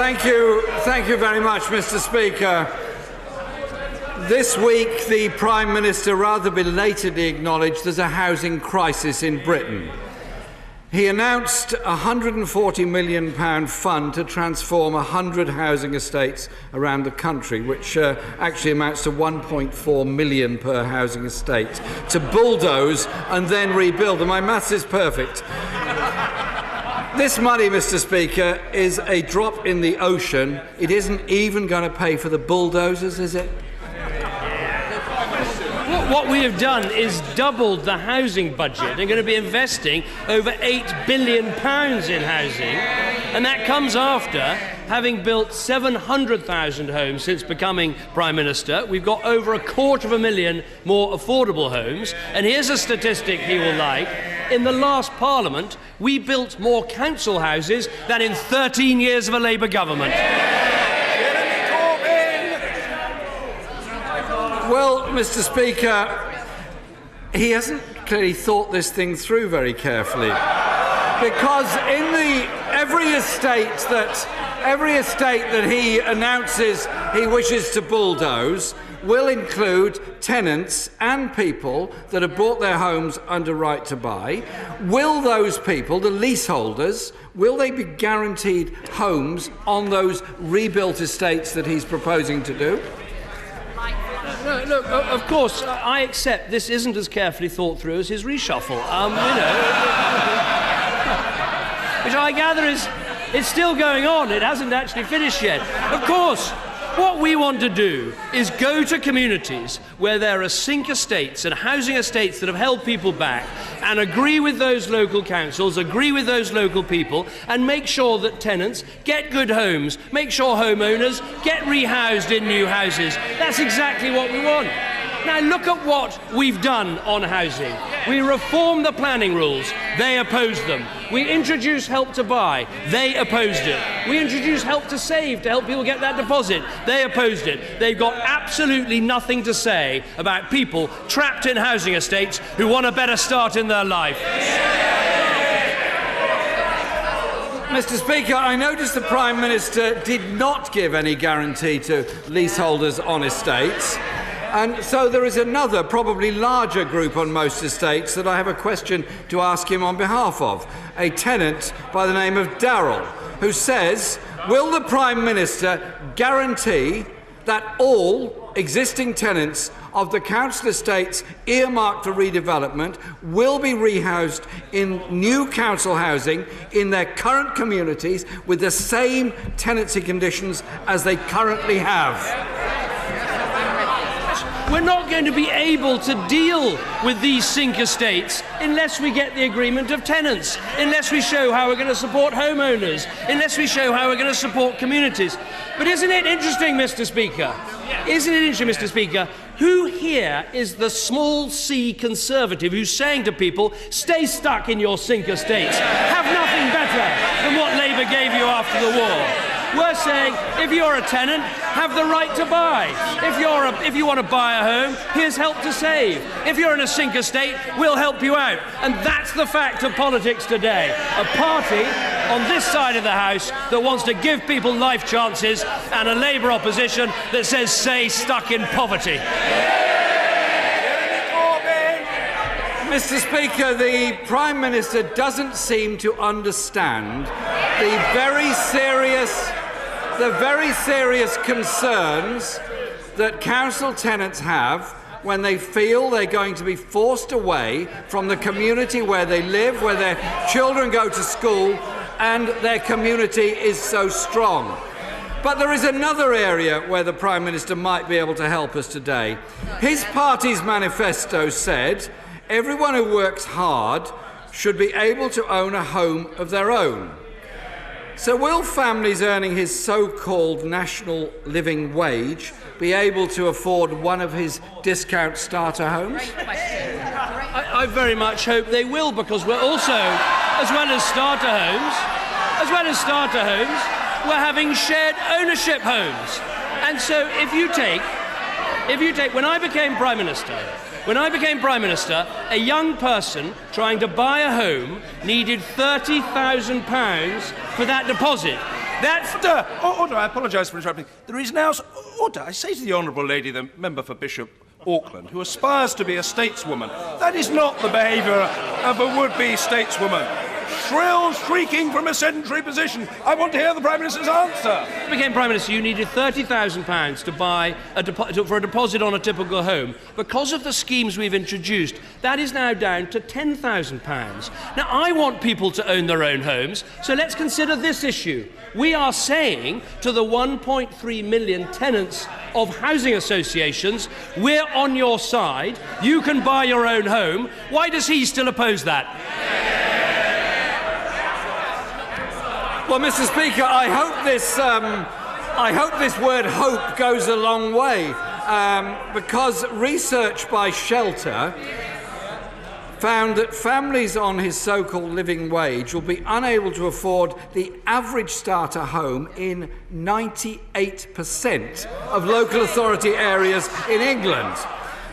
Thank you very much, Mr. Speaker. This week, the Prime Minister rather belatedly acknowledged there's a housing crisis in Britain. He announced a £140 million fund to transform 100 housing estates around the country, which actually amounts to £1.4 million per housing estate, to bulldoze and then rebuild. And my maths is perfect. This money, Mr. Speaker, is a drop in the ocean. It isn't even going to pay for the bulldozers, is it? What we have done is doubled the housing budget and going to be investing over £8 billion in housing, and that comes after having built 700,000 homes since becoming Prime Minister. We've got over 250,000 more affordable homes, and here's a statistic he will like. In the last Parliament, we built more council houses than in 13 years of a Labour government. Well, Mr. Speaker, he hasn't clearly thought this thing through very carefully, because in every estate that he announces he wishes to bulldoze will include tenants and people that have bought their homes under right to buy. Will those people, the leaseholders, will they be guaranteed homes on those rebuilt estates that he's proposing to do? No, look, of course, I accept this isn't as carefully thought through as his reshuffle. Which I gather it's still going on. It hasn't actually finished yet. Of course, what we want to do is go to communities where there are sink estates and housing estates that have held people back, and agree with those local councils, agree with those local people, and make sure that tenants get good homes, make sure homeowners get rehoused in new houses. That's exactly what we want. Now look at what we've done on housing. We reformed the planning rules. They opposed them. We introduced Help to Buy. They opposed it. We introduced Help to Save to help people get that deposit. They opposed it. They've got absolutely nothing to say about people trapped in housing estates who want a better start in their life. Mr. Speaker, I noticed the Prime Minister did not give any guarantee to leaseholders on estates. And so there is another, probably larger group on most estates that I have a question to ask him on behalf of. A tenant by the name of Darryl, who says, will the Prime Minister guarantee that all existing tenants of the council estates earmarked for redevelopment will be rehoused in new council housing in their current communities with the same tenancy conditions as they currently have? We're not going to be able to deal with these sink estates unless we get the agreement of tenants, unless we show how we're going to support homeowners, unless we show how we're going to support communities. But isn't it interesting, Mr. Speaker? Isn't it interesting, Mr. Speaker? Who here is the small c Conservative who's saying to people, stay stuck in your sink estates, have nothing better than what Labour gave you after the war? We're saying, if you're a tenant, have the right to buy. If you want to buy a home, here's Help to Save. If you're in a sink estate, we'll help you out. And that's the fact of politics today. A party on this side of the House that wants to give people life chances, and a Labour opposition that says stay stuck in poverty. Mr. Speaker, the Prime Minister doesn't seem to understand the very serious concerns that council tenants have when they feel they're going to be forced away from the community where they live, where their children go to school, and their community is so strong. But there is another area where the Prime Minister might be able to help us today. His party's manifesto said everyone who works hard should be able to own a home of their own. So will families earning his so-called national living wage be able to afford one of his discount starter homes? I very much hope they will, because we're also, as well as starter homes, we're having shared ownership homes. And so if you take, when I became Prime Minister, a young person trying to buy a home needed £30,000 for that deposit. Order, I apologise for interrupting. There is now... Order, I say to the honourable lady, the member for Bishop Auckland, who aspires to be a stateswoman, that is not the behaviour of a would-be stateswoman. Shrill shrieking from a sedentary position. I want to hear the Prime Minister's answer. When you became Prime Minister, you needed £30,000 to buy for a deposit on a typical home. Because of the schemes we've introduced, that is now down to £10,000. Now, I want people to own their own homes, so let's consider this issue. We are saying to the 1.3 million tenants of housing associations, we're on your side, you can buy your own home. Why does he still oppose that? Well, Mr. Speaker, I hope this word hope goes a long way, because research by Shelter found that families on his so-called living wage will be unable to afford the average starter home in 98% of local authority areas in England.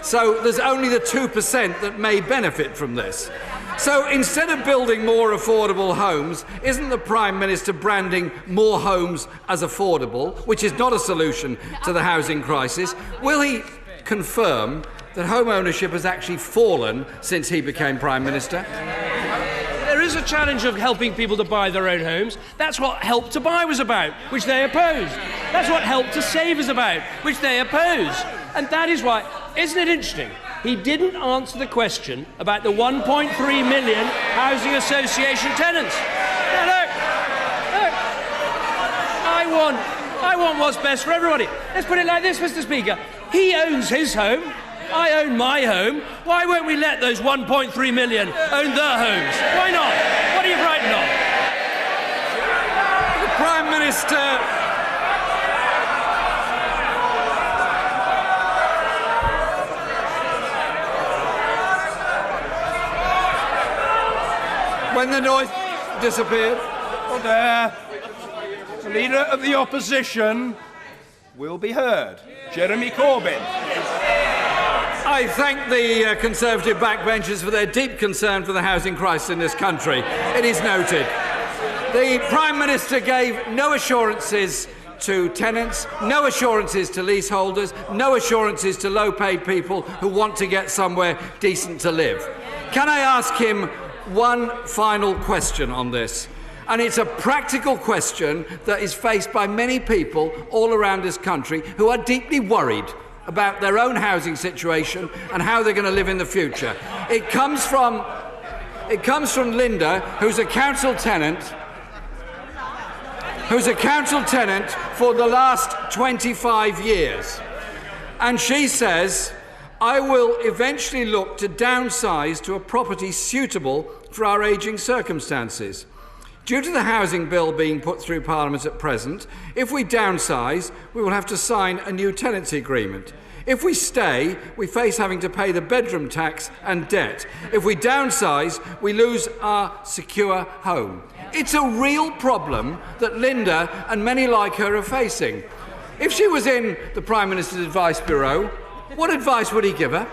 So there's only the 2% that may benefit from this. So instead of building more affordable homes, isn't the Prime Minister branding more homes as affordable, which is not a solution to the housing crisis? Will he confirm that home ownership has actually fallen since he became Prime Minister? There is a challenge of helping people to buy their own homes. That's what Help to Buy was about, which they opposed. That's what Help to Save is about, which they oppose. And that is why, isn't it interesting? He didn't answer the question about the 1.3 million housing association tenants. Now look, I want what's best for everybody. Let's put it like this, Mr. Speaker. He owns his home. I own my home. Why won't we let those 1.3 million own their homes? Why not? What are you frightened of? The Prime Minister... When the noise disappeared. Order. The Leader of the Opposition will be heard. Jeremy Corbyn. I thank the Conservative backbenchers for their deep concern for the housing crisis in this country. It is noted. The Prime Minister gave no assurances to tenants, no assurances to leaseholders, no assurances to low-paid people who want to get somewhere decent to live. Can I ask him one final question on this? And it's a practical question that is faced by many people all around this country who are deeply worried about their own housing situation and how they're going to live in the future. It comes from Linda, who's a council tenant for the last 25 years. And she says, I will eventually look to downsize to a property suitable for our ageing circumstances. Due to the housing bill being put through Parliament at present, if we downsize, we will have to sign a new tenancy agreement. If we stay, we face having to pay the bedroom tax and debt. If we downsize, we lose our secure home. It's a real problem that Linda and many like her are facing. If she was in the Prime Minister's Advice Bureau, what advice would he give her?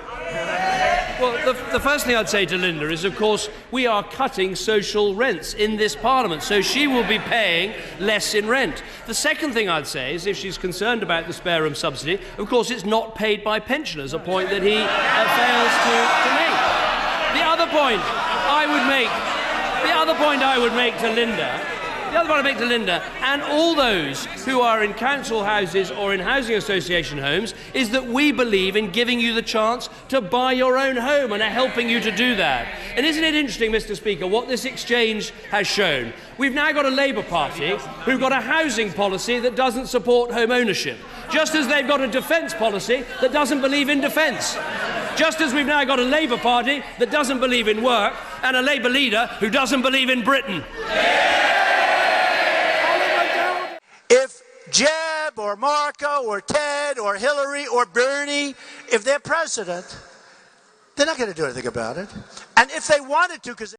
Well, the first thing I'd say to Linda is, of course, we are cutting social rents in this Parliament, so she will be paying less in rent. The second thing I'd say is, if she's concerned about the spare room subsidy, of course, it's not paid by pensioners, a point that he fails to make. The other point I would make to Linda, and all those who are in council houses or in housing association homes, is that we believe in giving you the chance to buy your own home and are helping you to do that. And isn't it interesting, Mr. Speaker, what this exchange has shown? We've now got a Labour Party who've got a housing policy that doesn't support home ownership, just as they've got a defence policy that doesn't believe in defence. Just as we've now got a Labour Party that doesn't believe in work and a Labour leader who doesn't believe in Britain. If Jeb or Marco or Ted or Hillary or Bernie, if they're president, they're not going to do anything about it. And if they wanted to, because